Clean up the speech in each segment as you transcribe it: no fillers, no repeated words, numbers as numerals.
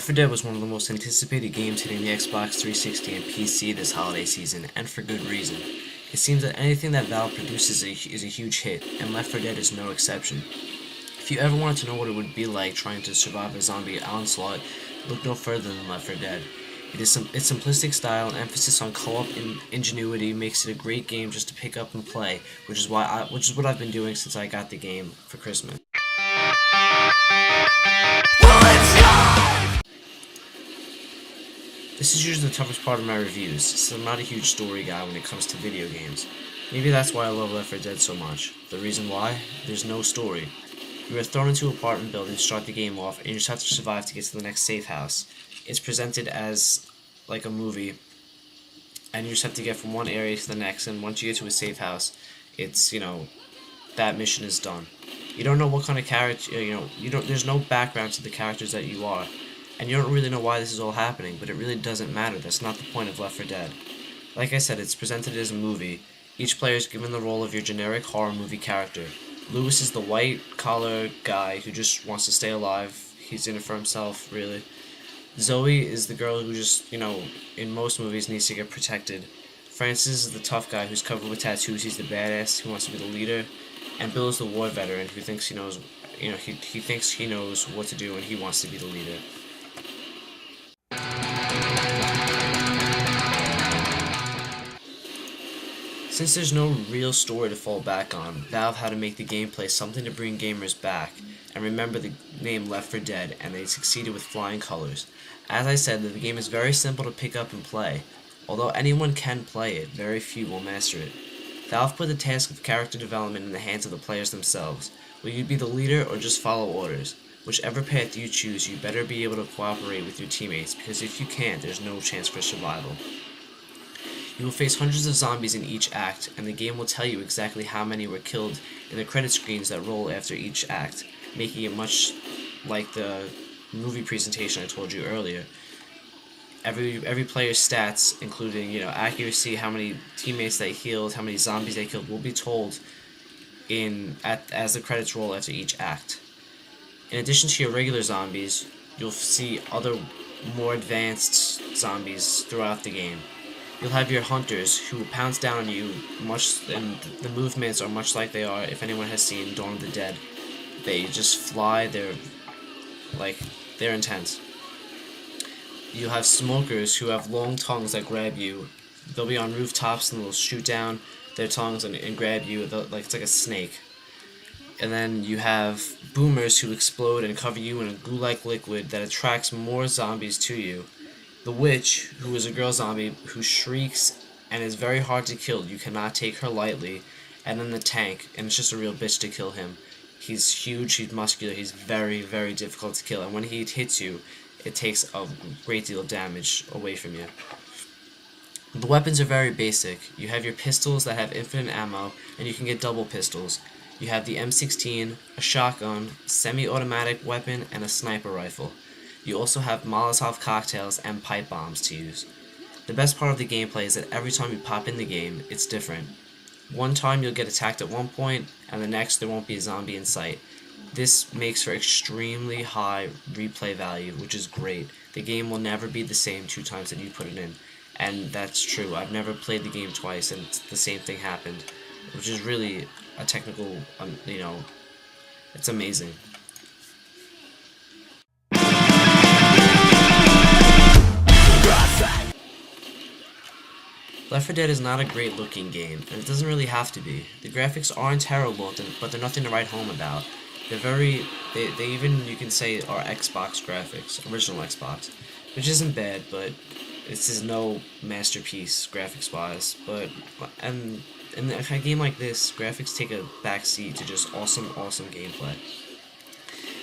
Left 4 Dead was one of the most anticipated games hitting the Xbox 360 and PC this holiday season, and for good reason. It seems that anything that Valve produces is a huge hit, and Left 4 Dead is no exception. If you ever wanted to know what it would be like trying to survive a zombie onslaught, look no further than Left 4 Dead. Its simplistic style and emphasis on co-op ingenuity makes it a great game just to pick up and play, which is what I've been doing since I got the game for Christmas. This is usually the toughest part of my reviews, since I'm not a huge story guy when it comes to video games. Maybe that's why I love Left 4 Dead so much. The reason why? There's no story. You are thrown into an apartment building to start the game off, and you just have to survive to get to the next safe house. It's presented as like a movie, and you just have to get from one area to the next, and once you get to a safe house, it's, that mission is done. You don't know what kind of character, there's no background to the characters that you are. And you don't really know why this is all happening, but it really doesn't matter. That's not the point of Left 4 Dead. Like I said, it's presented as a movie. Each player is given the role of your generic horror movie character. Lewis is the white-collar guy who just wants to stay alive. He's in it for himself, really. Zoe is the girl who just, in most movies needs to get protected. Francis is the tough guy who's covered with tattoos. He's the badass who wants to be the leader. And Bill is the war veteran who thinks he knows, he thinks he knows what to do and he wants to be the leader. Since there's no real story to fall back on, Valve had to make the gameplay something to bring gamers back and remember the name Left 4 Dead, and they succeeded with flying colors. As I said, the game is very simple to pick up and play. Although anyone can play it, very few will master it. Valve put the task of character development in the hands of the players themselves. Will you be the leader or just follow orders? Whichever path you choose, you better be able to cooperate with your teammates, because if you can't, there's no chance for survival. You will face hundreds of zombies in each act, and the game will tell you exactly how many were killed in the credit screens that roll after each act, making it much like the movie presentation I told you earlier. Every player's stats, including accuracy, how many teammates they healed, how many zombies they killed, will be told as the credits roll after each act. In addition to your regular zombies, you'll see other more advanced zombies throughout the game. You'll have your hunters who will pounce down on you, and the movements are much like they are if anyone has seen Dawn of the Dead. They just fly, they're intense. You'll have smokers who have long tongues that grab you. They'll be on rooftops and they'll shoot down their tongues and grab you, it's like a snake. And then you have boomers who explode and cover you in a goo-like liquid that attracts more zombies to you. The witch, who is a girl zombie who shrieks and is very hard to kill. You cannot take her lightly. And then the tank, and it's just a real bitch to kill him. He's huge, he's muscular, he's very, very difficult to kill. And when he hits you, it takes a great deal of damage away from you. The weapons are very basic. You have your pistols that have infinite ammo, and you can get double pistols. You have the M16, a shotgun, semi-automatic weapon, and a sniper rifle. You also have Molotov cocktails and pipe bombs to use. The best part of the gameplay is that every time you pop in the game, it's different. One time you'll get attacked at one point, and the next there won't be a zombie in sight. This makes for extremely high replay value, which is great. The game will never be the same 2 times that you put it in. And that's true. I've never played the game twice and the same thing happened, which is really a technical, it's amazing. Left 4 Dead is not a great looking game, and it doesn't really have to be. The graphics aren't terrible, but they're nothing to write home about. They even, you can say, are Xbox graphics, original Xbox, which isn't bad, but this is no masterpiece graphics-wise. But in a game like this, graphics take a backseat to just awesome gameplay.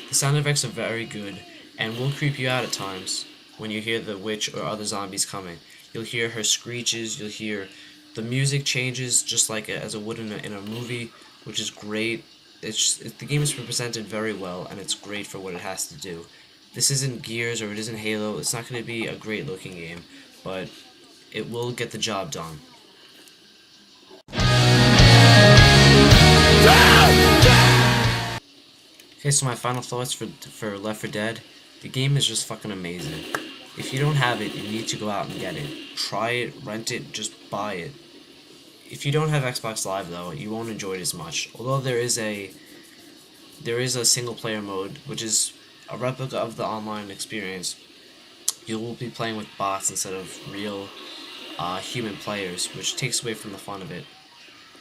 The sound effects are very good, and will creep you out at times when you hear the witch or other zombies coming. You'll hear her screeches, you'll hear the music changes just like as it would in a movie, which is great. The game is presented very well, and it's great for what it has to do. This isn't Gears or it isn't Halo. It's not going to be a great looking game, but it will get the job done. Okay, so my final thoughts for Left 4 Dead. The game is just fucking amazing. If you don't have it, you need to go out and get it. Try it, rent it, just buy it. If you don't have Xbox Live though, you won't enjoy it as much. Although there is a single player mode, which is a replica of the online experience. You will be playing with bots instead of real human players, which takes away from the fun of it.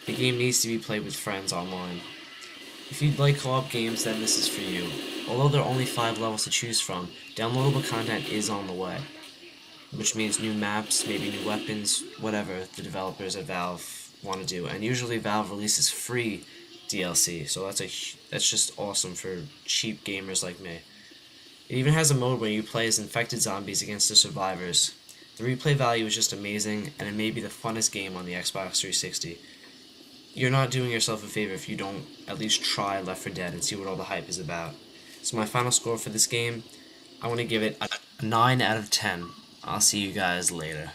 The game needs to be played with friends online. If you'd like co-op games, then this is for you. Although there are only 5 levels to choose from, downloadable content is on the way. Which means new maps, maybe new weapons, whatever the developers at Valve want to do. And usually Valve releases free DLC, so that's just awesome for cheap gamers like me. It even has a mode where you play as infected zombies against the survivors. The replay value is just amazing, and it may be the funnest game on the Xbox 360. You're not doing yourself a favor if you don't at least try Left 4 Dead and see what all the hype is about. So my final score for this game, I want to give it a 9 out of 10. I'll see you guys later.